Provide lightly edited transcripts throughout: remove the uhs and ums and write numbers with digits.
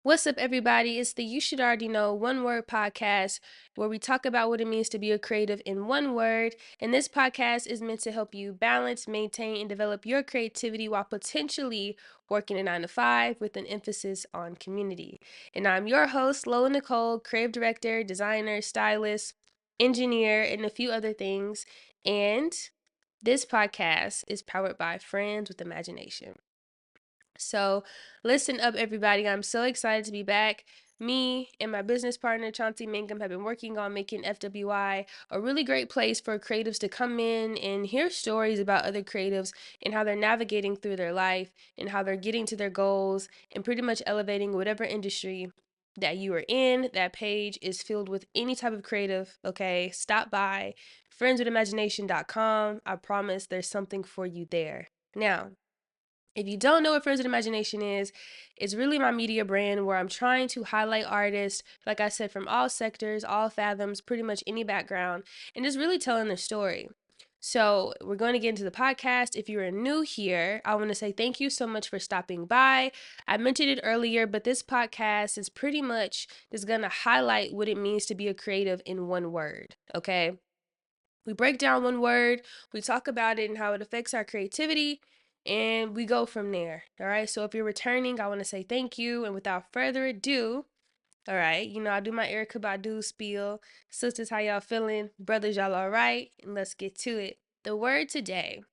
What's up, everybody? It's the You Should Already Know One Word podcast where we talk about what it means to be a creative in one word. And this podcast is meant to help you balance, maintain, and develop your creativity while potentially working a 9 to 5 with an emphasis on community. And I'm your host, Lola Nychole, creative director, designer, stylist, engineer, and a few other things. And this podcast is powered by Friends with Imagination. So, listen up, everybody. I'm so excited to be back. Me and my business partner, Chauncey Mangum, have been working on making FWI a really great place for creatives to come in and hear stories about other creatives and how they're navigating through their life and how they're getting to their goals and pretty much elevating whatever industry that you are in. That page is filled with any type of creative, okay? Stop by friendswithimagination.com. I promise there's something for you there. Now, if you don't know what Friends with Imagination is, it's really my media brand where I'm trying to highlight artists, like I said, from all sectors, all fathoms, pretty much any background, and just really telling their story. So, we're going to get into the podcast. If you're new here, I want to say thank you so much for stopping by. I mentioned it earlier, but this podcast is pretty much just going to highlight what it means to be a creative in one word, okay? We break down one word, we talk about it and how it affects our creativity, and we go from there. All right. So if you're returning, I want to say thank you. And without further ado, all right, I do my Erykah Badu spiel. Sisters, how y'all feeling? Brothers, y'all all right? And let's get to it. The word today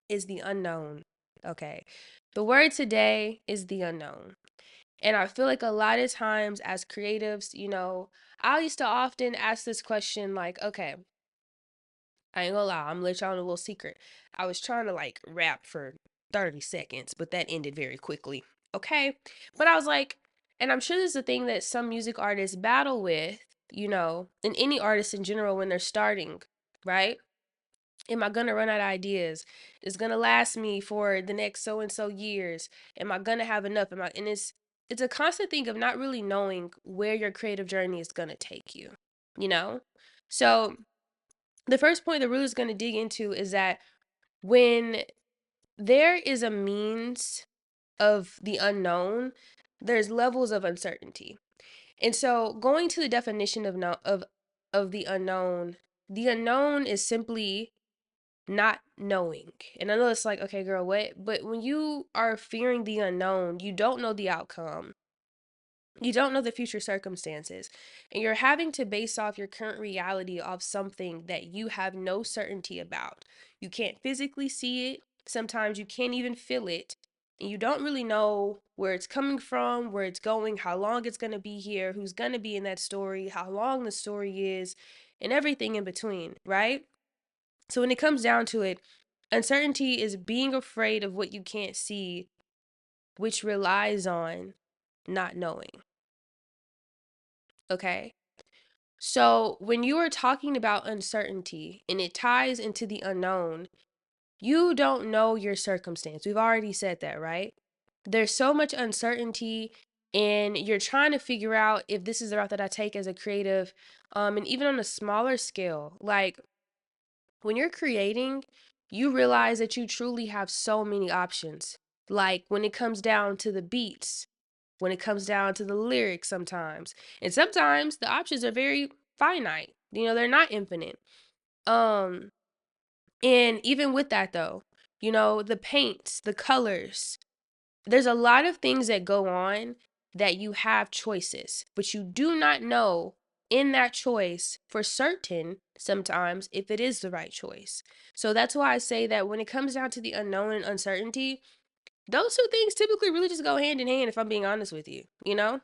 is the unknown. Okay. The word today is the unknown. And I feel like a lot of times as creatives, I used to often ask this question like, okay, I ain't gonna lie, I'm gonna let y'all know a little secret. I was trying to like rap for 30 seconds, but that ended very quickly. Okay. But I was like, and I'm sure this is a thing that some music artists battle with, and any artist in general when they're starting, right? Am I gonna run out of ideas? It's gonna last me for the next so and so years. Am I gonna have enough? And it's a constant thing of not really knowing where your creative journey is gonna take you, you know? So the first point that really is going to dig into is that when there is a means of the unknown, there's levels of uncertainty. And so going to the definition of the unknown is simply not knowing. And I know it's like, okay, girl, what? But when you are fearing the unknown, you don't know the outcome. You don't know the future circumstances, and you're having to base off your current reality off something that you have no certainty about. You can't physically see it. Sometimes you can't even feel it. And you don't really know where it's coming from, where it's going, how long it's going to be here, who's going to be in that story, how long the story is, and everything in between, right? So when it comes down to it, uncertainty is being afraid of what you can't see, which relies on not knowing. Okay. So, when you are talking about uncertainty and it ties into the unknown, you don't know your circumstance. We've already said that, right? There's so much uncertainty, and you're trying to figure out if this is the route that I take as a creative. And even on a smaller scale, like when you're creating, you realize that you truly have so many options. Like when it comes down to the beats, when it comes down to the lyrics sometimes. And sometimes the options are very finite. They're not infinite. Um and even with that though, the paints, the colors, there's a lot of things that go on that you have choices, but you do not know in that choice for certain sometimes if it is the right choice. So that's why I say that when it comes down to the unknown and uncertainty, those two things typically really just go hand in hand if I'm being honest with you, you know?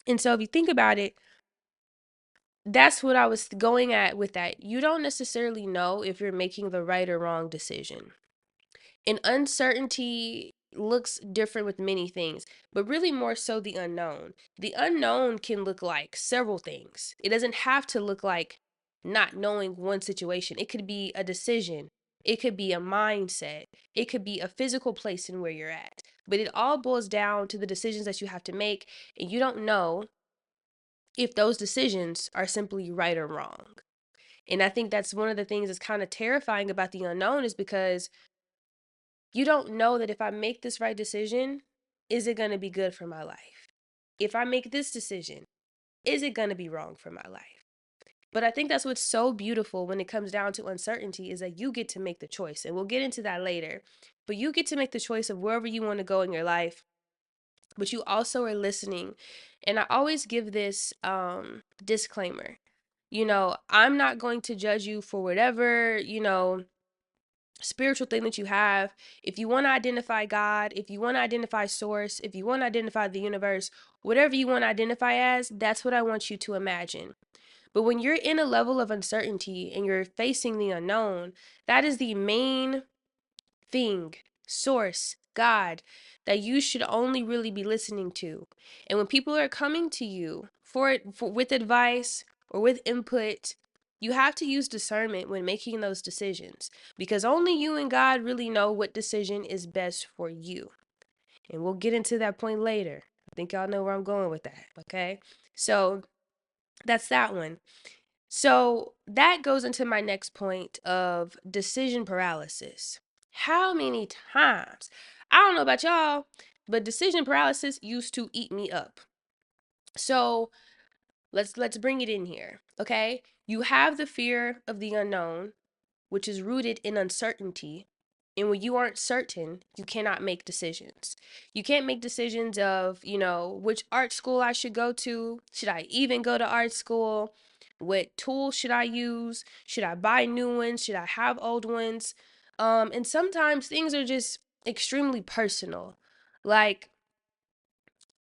And so if you think about it, that's what I was going at with that. You don't necessarily know if you're making the right or wrong decision. And uncertainty looks different with many things, but really more so the unknown. The unknown can look like several things. It doesn't have to look like not knowing one situation. It could be a decision, it could be a mindset, it could be a physical place in where you're at. But it all boils down to the decisions that you have to make, and you don't know if those decisions are simply right or wrong. And I think that's one of the things that's kind of terrifying about the unknown is because you don't know that if I make this right decision, is it going to be good for my life? If I make this decision, is it going to be wrong for my life? But I think that's what's so beautiful when it comes down to uncertainty is that you get to make the choice. And we'll get into that later. But you get to make the choice of wherever you want to go in your life. But you also are listening. And I always give this disclaimer. I'm not going to judge you for whatever, spiritual thing that you have. If you want to identify God, if you want to identify source, if you want to identify the universe, whatever you want to identify as, that's what I want you to imagine. But when you're in a level of uncertainty and you're facing the unknown, that is the main thing, source, God, that you should only really be listening to. And when people are coming to you with advice or with input, you have to use discernment when making those decisions because only you and God really know what decision is best for you. And we'll get into that point later. I think y'all know where I'm going with that, okay? So that's that one. So that goes into my next point of decision paralysis. How many times? I don't know about y'all, but decision paralysis used to eat me up. So let's bring it in here, okay? You have the fear of the unknown, which is rooted in uncertainty. And when you aren't certain, you cannot make decisions. You can't make decisions of, which art school I should go to. Should I even go to art school? What tools should I use? Should I buy new ones? Should I have old ones? And sometimes things are just extremely personal. Like,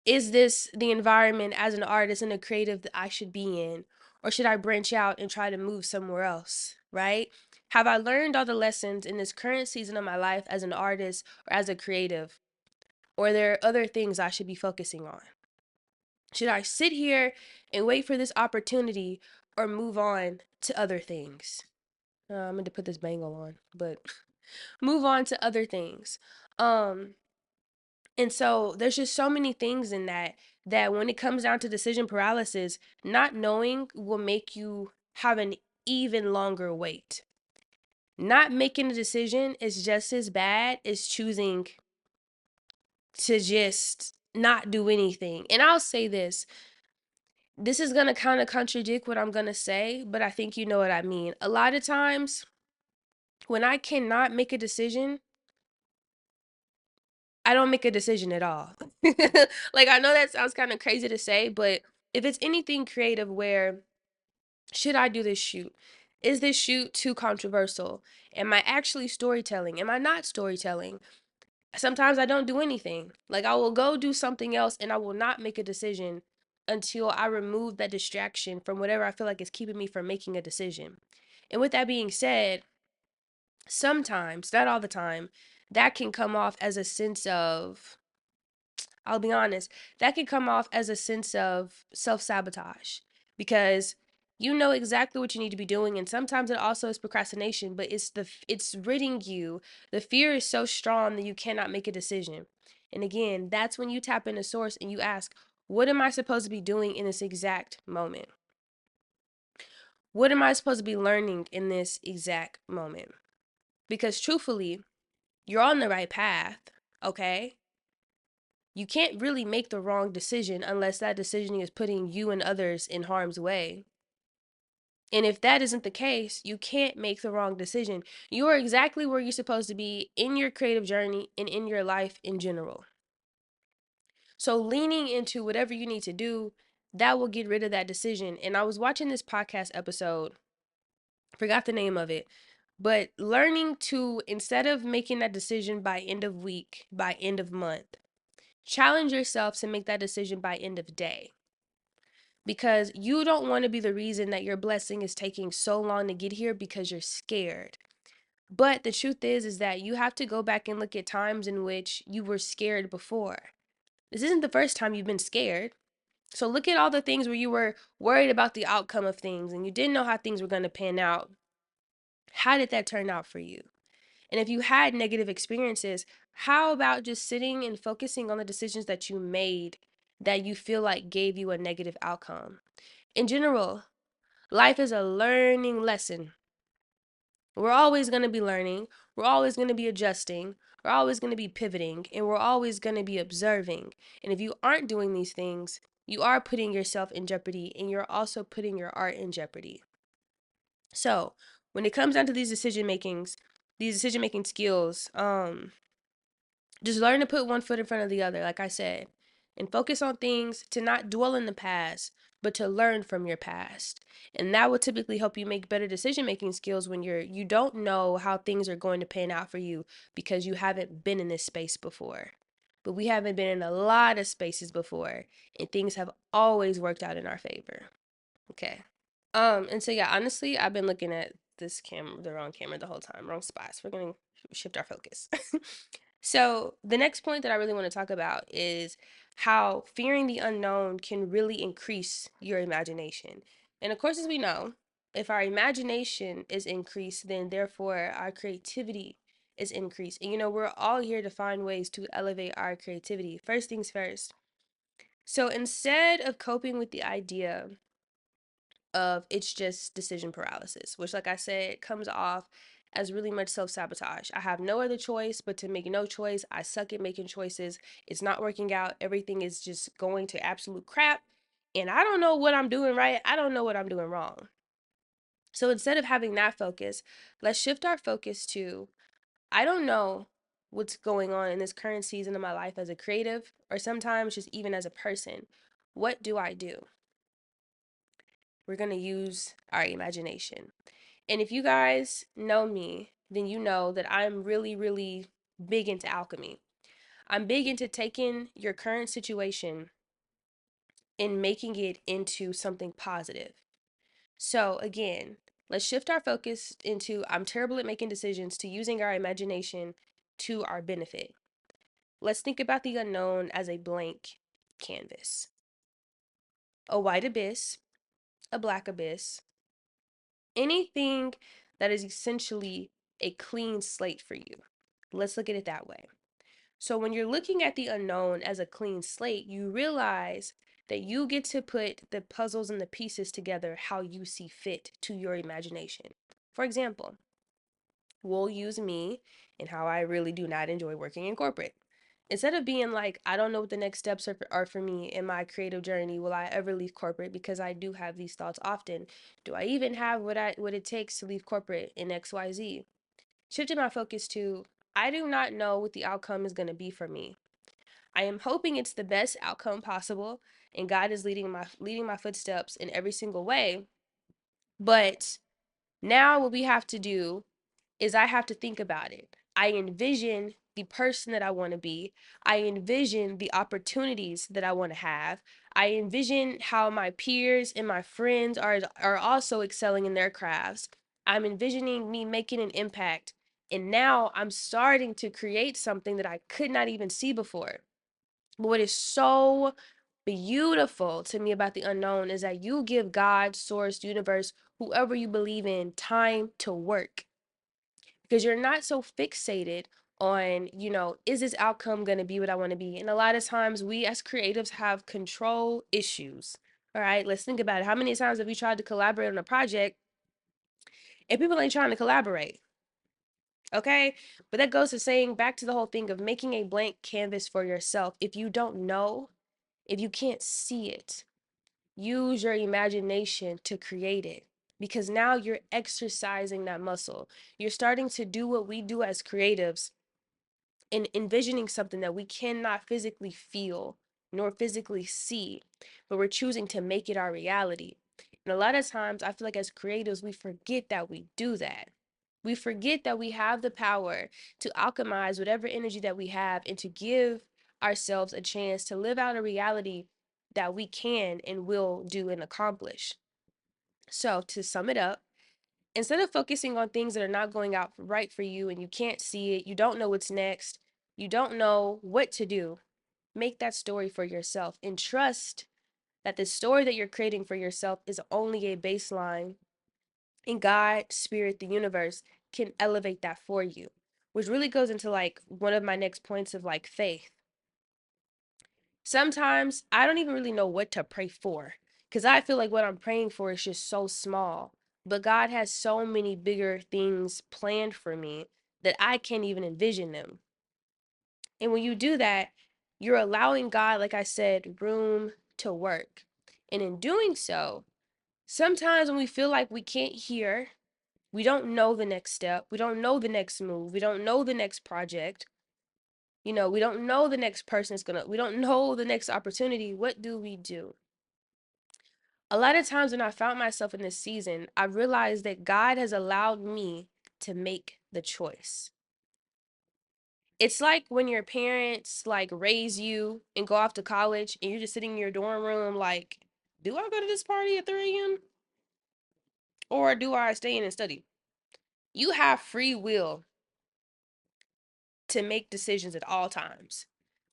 is this the environment as an artist and a creative that I should be in? Or should I branch out and try to move somewhere else, right? Have I learned all the lessons in this current season of my life as an artist or as a creative? Or are there other things I should be focusing on? Should I sit here and wait for this opportunity or move on to other things? I'm going to put this bangle on, but move on to other things. And so there's just so many things in that when it comes down to decision paralysis, not knowing will make you have an even longer wait. Not making a decision is just as bad as choosing to just not do anything. And I'll say this is going to kind of contradict what I'm going to say, but I think you know what I mean. A lot of times when I cannot make a decision, I don't make a decision at all. Like, I know that sounds kind of crazy to say, but if it's anything creative where should I do this shoot? Is this shoot too controversial? Am I actually storytelling? Am I not storytelling? Sometimes I don't do anything. Like, I will go do something else and I will not make a decision until I remove that distraction from whatever I feel like is keeping me from making a decision. And with that being said, sometimes, not all the time, that can come off as a sense of, I'll be honest, that can come off as a sense of self-sabotage because you know exactly what you need to be doing, and sometimes it also is procrastination, but it's ridding you. The fear is so strong that you cannot make a decision. And again, that's when you tap into source and you ask, what am I supposed to be doing in this exact moment? What am I supposed to be learning in this exact moment? Because truthfully, you're on the right path, okay? You can't really make the wrong decision unless that decision is putting you and others in harm's way. And if that isn't the case, you can't make the wrong decision. You are exactly where you're supposed to be in your creative journey and in your life in general. So leaning into whatever you need to do, that will get rid of that decision. And I was watching this podcast episode, forgot the name of it, but learning to, instead of making that decision by end of week, by end of month, challenge yourself to make that decision by end of day. Because you don't want to be the reason that your blessing is taking so long to get here because you're scared. But the truth is that you have to go back and look at times in which you were scared before. This isn't the first time you've been scared. So look at all the things where you were worried about the outcome of things and you didn't know how things were going to pan out. How did that turn out for you? And if you had negative experiences, how about just sitting and focusing on the decisions that you made that you feel like gave you a negative outcome? In general, life is a learning lesson. We're always going to be learning. We're always going to be adjusting. We're always going to be pivoting and we're always going to be observing. And if you aren't doing these things, you are putting yourself in jeopardy and you're also putting your art in jeopardy. So, when it comes down to these decision making skills, just learn to put one foot in front of the other, like I said, and focus on things to not dwell in the past, but to learn from your past. And that will typically help you make better decision making skills when you don't know how things are going to pan out for you because you haven't been in this space before. But we haven't been in a lot of spaces before, and things have always worked out in our favor. Okay. And so yeah, honestly, I've been looking at this camera, the wrong camera the whole time, wrong spots. We're gonna shift our focus. So the next point that I really want to talk about is how fearing the unknown can really increase your imagination. And of course, as we know, if our imagination is increased, then therefore our creativity is increased. And we're all here to find ways to elevate our creativity. First things first. So instead of coping with the idea of it's just decision paralysis, which, like I said, comes off as really much self sabotage. I have no other choice but to make no choice. I suck at making choices. It's not working out. Everything is just going to absolute crap. And I don't know what I'm doing right. I don't know what I'm doing wrong. So instead of having that focus, let's shift our focus to I don't know what's going on in this current season of my life as a creative, or sometimes just even as a person. What do I do? We're going to use our imagination. And if you guys know me, then you know that I'm really, really big into alchemy. I'm big into taking your current situation and making it into something positive. So, again, let's shift our focus into I'm terrible at making decisions to using our imagination to our benefit. Let's think about the unknown as a blank canvas, a white abyss, a black abyss, anything that is essentially a clean slate for you. Let's look at it that way. So, when you're looking at the unknown as a clean slate, you realize that you get to put the puzzles and the pieces together how you see fit to your imagination. For example, we'll use me and how I really do not enjoy working in corporate. Instead of being like, I don't know what the next steps are for me in my creative journey, will I ever leave corporate? Because I do have these thoughts often. Do I even have what it takes to leave corporate in XYZ? Shifting my focus to, I do not know what the outcome is going to be for me. I am hoping it's the best outcome possible, and God is leading my footsteps in every single way. But now what we have to do is I have to think about it. I envision the person that I want to be. I envision the opportunities that I want to have. I envision how my peers and my friends are also excelling in their crafts. I'm envisioning me making an impact. And now I'm starting to create something that I could not even see before. But what is so beautiful to me about the unknown is that you give God, source, universe, whoever you believe in, time to work because you're not so fixated on, is this outcome going to be what I want to be? And a lot of times we as creatives have control issues. All right, let's think about it. How many times have you tried to collaborate on a project and people ain't trying to collaborate? Okay, but that goes to saying back to the whole thing of making a blank canvas for yourself. If you don't know, if you can't see it, use your imagination to create it because now you're exercising that muscle. You're starting to do what we do as creatives in envisioning something that we cannot physically feel nor physically see, but we're choosing to make it our reality. And a lot of times, I feel like as creatives, we forget that we do that. We forget that we have the power to alchemize whatever energy that we have and to give ourselves a chance to live out a reality that we can and will do and accomplish. So, to sum it up, instead of focusing on things that are not going out right for you and you can't see it, you don't know what's next, you don't know what to do, make that story for yourself and trust that the story that you're creating for yourself is only a baseline, and God, spirit, the universe can elevate that for you, which really goes into like one of my next points of like faith. Sometimes I don't even really know what to pray for because I feel like what I'm praying for is just so small. But God has so many bigger things planned for me that I can't even envision them. And when you do that, you're allowing God, like I said, room to work. And in doing so, sometimes when we feel like we can't hear, we don't know the next step, we don't know the next move, we don't know the next project, we don't know the next person is gonna, we don't know the next opportunity, what do we do? A lot of times when I found myself in this season, I realized that God has allowed me to make the choice. It's like when your parents like raise you and go off to college and you're just sitting in your dorm room like, do I go to this party at 3 a.m. or do I stay in and study? You have free will to make decisions at all times.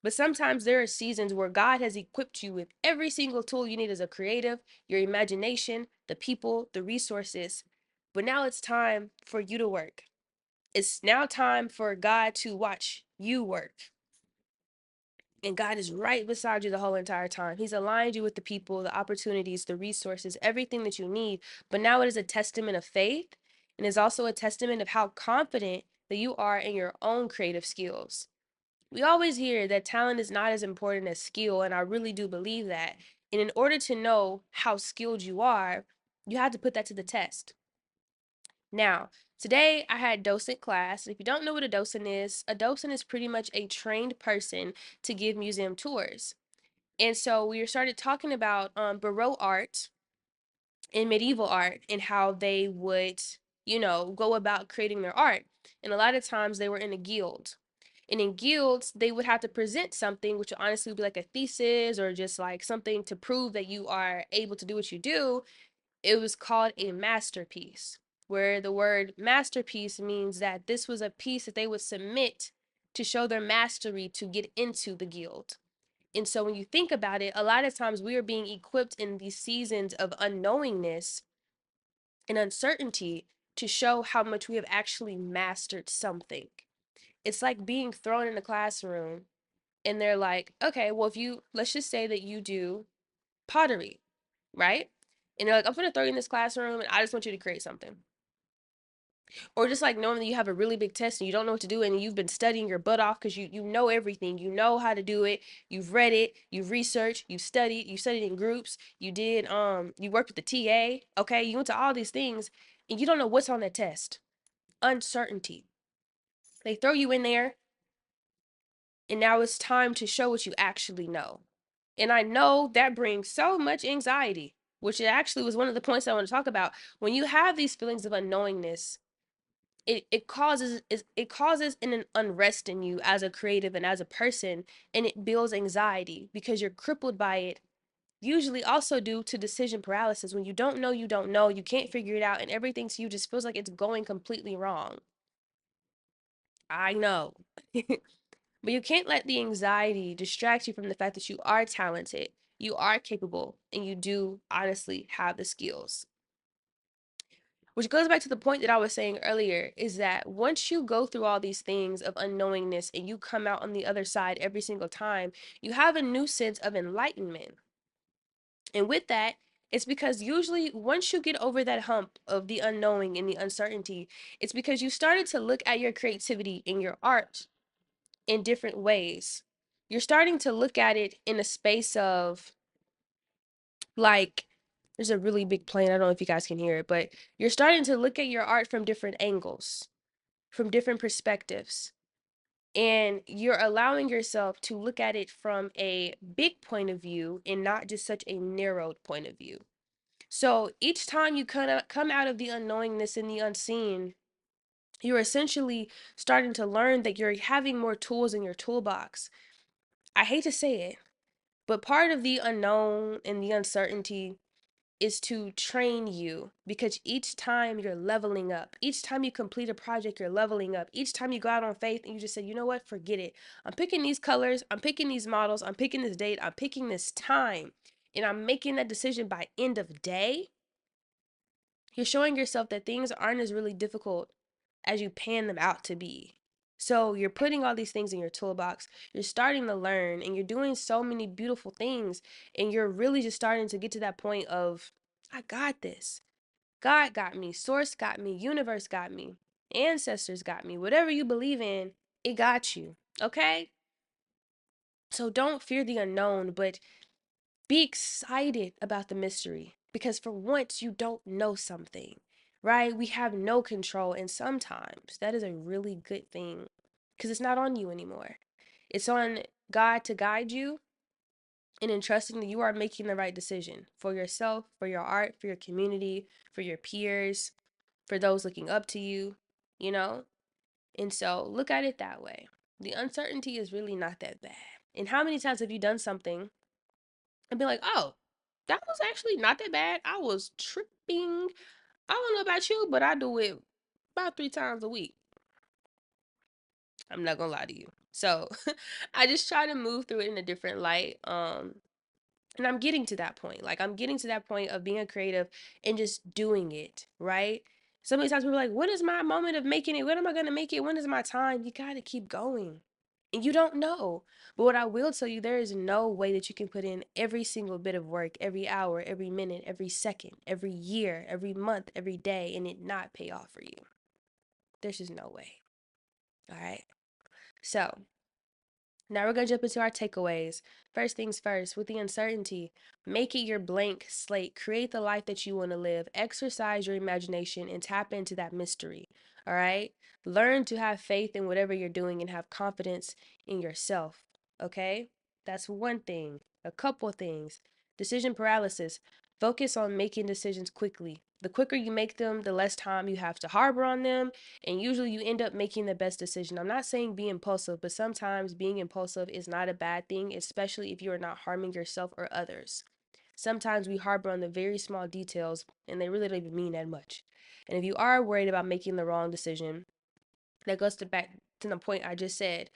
But sometimes there are seasons where God has equipped you with every single tool you need as a creative, your imagination, the people, the resources. But now it's time for you to work. It's now time for God to watch you work. And God is right beside you the whole entire time. He's aligned you with the people, the opportunities, the resources, everything that you need. But now it is a testament of faith, and is also a testament of how confident that you are in your own creative skills. We always hear that talent is not as important as skill, and I really do believe that. And in order to know how skilled you are, you have to put that to the test. Now, today I had docent class. If you don't know what a docent is pretty much a trained person to give museum tours. And so we started talking about Baroque art and medieval art and how they would, go about creating their art. And a lot of times they were in a guild. And in guilds, they would have to present something, which would honestly be like a thesis or just like something to prove that you are able to do what you do. It was called a masterpiece, where the word masterpiece means that this was a piece that they would submit to show their mastery to get into the guild. And so when you think about it, a lot of times we are being equipped in these seasons of unknowingness and uncertainty to show how much we have actually mastered something. It's like being thrown in a classroom and they're like, okay, well, let's just say that you do pottery, right? And they're like, I'm gonna throw you in this classroom and I just want you to create something. Or just like knowing that you have a really big test and you don't know what to do and you've been studying your butt off because you know everything, you know how to do it, you've read it, you've researched, you studied in groups, you worked with the TA, okay, you went to all these things and you don't know what's on that test. Uncertainty. They throw you in there and now it's time to show what you actually know. And I know that brings so much anxiety, which actually was one of the points I want to talk about. When you have these feelings of unknowingness, it causes an unrest in you as a creative and as a person, and it builds anxiety because you're crippled by it. Usually also due to decision paralysis. When you don't know, you can't figure it out, and everything to you just feels like it's going completely wrong. I know. But you can't let the anxiety distract you from the fact that you are talented, you are capable, and you do honestly have the skills. Which goes back to the point that I was saying earlier is that once you go through all these things of unknowingness and you come out on the other side every single time, you have a new sense of enlightenment. And with that, it's because usually once you get over that hump of the unknowing and the uncertainty, it's because you started to look at your creativity and your art in different ways. You're starting to look at it in a space of like, there's a really big plane. I don't know if you guys can hear it, but you're starting to look at your art from different angles, from different perspectives. And you're allowing yourself to look at it from a big point of view and not just such a narrowed point of view. So each time you come out of the unknowingness and the unseen, you're essentially starting to learn that you're having more tools in your toolbox. I hate to say it, but part of the unknown and the uncertainty is to train you, because each time you're leveling up, each time you complete a project, you're leveling up. Each time you go out on faith and you just say, you know what, forget it. I'm picking these colors, I'm picking these models, I'm picking this date, I'm picking this time, and I'm making that decision by end of day. You're showing yourself that things aren't as really difficult as you pan them out to be. So you're putting all these things in your toolbox. You're starting to learn and you're doing so many beautiful things. And you're really just starting to get to that point of, I got this. God got me. Source got me. Universe got me. Ancestors got me. Whatever you believe in, it got you. Okay? So don't fear the unknown, but be excited about the mystery because for once you don't know something, right? We have no control, and sometimes that is a really good thing because it's not on you anymore. It's on God to guide you and entrusting that you are making the right decision for yourself, for your art, for your community, for your peers, for those looking up to you, you know? And so look at it that way. The uncertainty is really not that bad. And how many times have you done something and been like, oh, that was actually not that bad? I was tripping. I don't know about you, but I do it about 3 times a week. I'm not gonna lie to you. So I just try to move through it in a different light. And I'm getting to that point. Like I'm getting to that point of being a creative and just doing it, right? So many times people are like, when is my moment of making it? When am I gonna make it? When is my time? You gotta keep going. And you don't know. But what I will tell you, there is no way that you can put in every single bit of work, every hour, every minute, every second, every year, every month, every day, and it not pay off for you. There's just no way. All right. So now we're going to jump into our takeaways. First things first, with the uncertainty, make it your blank slate. Create the life that you want to live. Exercise your imagination and tap into that mystery. All right? Learn to have faith in whatever you're doing and have confidence in yourself. Okay? That's one thing. A couple things. Decision paralysis. Focus on making decisions quickly. The quicker you make them, the less time you have to harbor on them, and usually you end up making the best decision. I'm not saying be impulsive, but sometimes being impulsive is not a bad thing, especially if you are not harming yourself or others. Sometimes we harbor on the very small details and they really don't even mean that much. And if you are worried about making the wrong decision, that goes to back to the point I just said.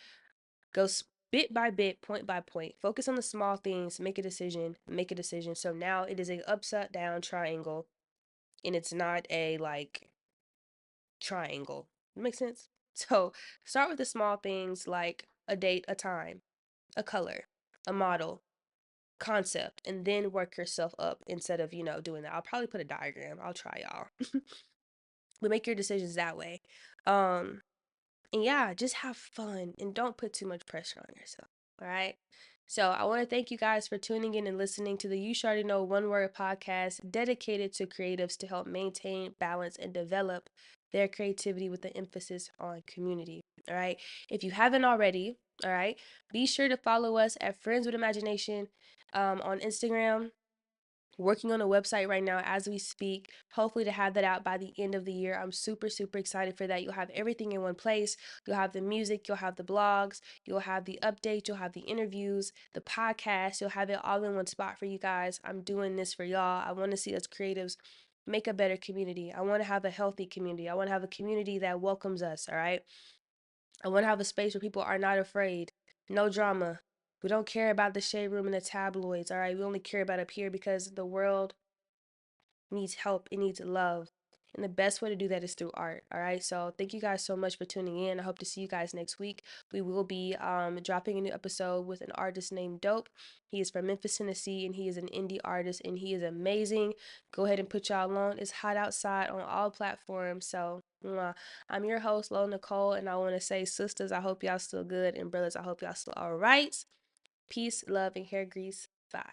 Go bit by bit, point by point. Focus on the small things, make a decision, make a decision. So now it is a upside down triangle and it's not a like triangle. Makes sense? So start with the small things like a date, a time, a color, a model, concept, and then work yourself up instead of, doing that. I'll probably put a diagram. I'll try y'all. But make your decisions that way. Um, and yeah, just have fun and don't put too much pressure on yourself. All right. So I want to thank you guys for tuning in and listening to the You Should Already Know One Word podcast dedicated to creatives to help maintain, balance, and develop their creativity with the emphasis on community. All right. If you haven't already, all right, be sure to follow us at Friends with Imagination on Instagram, working on a website right now as we speak, hopefully to have that out by the end of the year. I'm super super excited for that. You'll have everything in one place. You'll have the music, you'll have the blogs, you'll have the updates, you'll have the interviews, the podcast. You'll have it all in one spot for you guys. I'm doing this for y'all. I want to see us creatives make a better community. I want to have a healthy community. I want to have a community that welcomes us, all right? I want to have a space where people are not afraid. No drama. We don't care about the shade room and the tabloids, all right? We only care about up here because the world needs help. It needs love. And the best way to do that is through art. All right. So thank you guys so much for tuning in. I hope to see you guys next week. We will be dropping a new episode with an artist named Dope. He is from Memphis, Tennessee, and he is an indie artist and he is amazing. Go ahead and put y'all on. It's hot outside on all platforms. So I'm your host, Lola Nychole, and I want to say, sisters, I hope y'all still good, and brothers, I hope y'all still all right. Peace, love, and hair grease. Bye.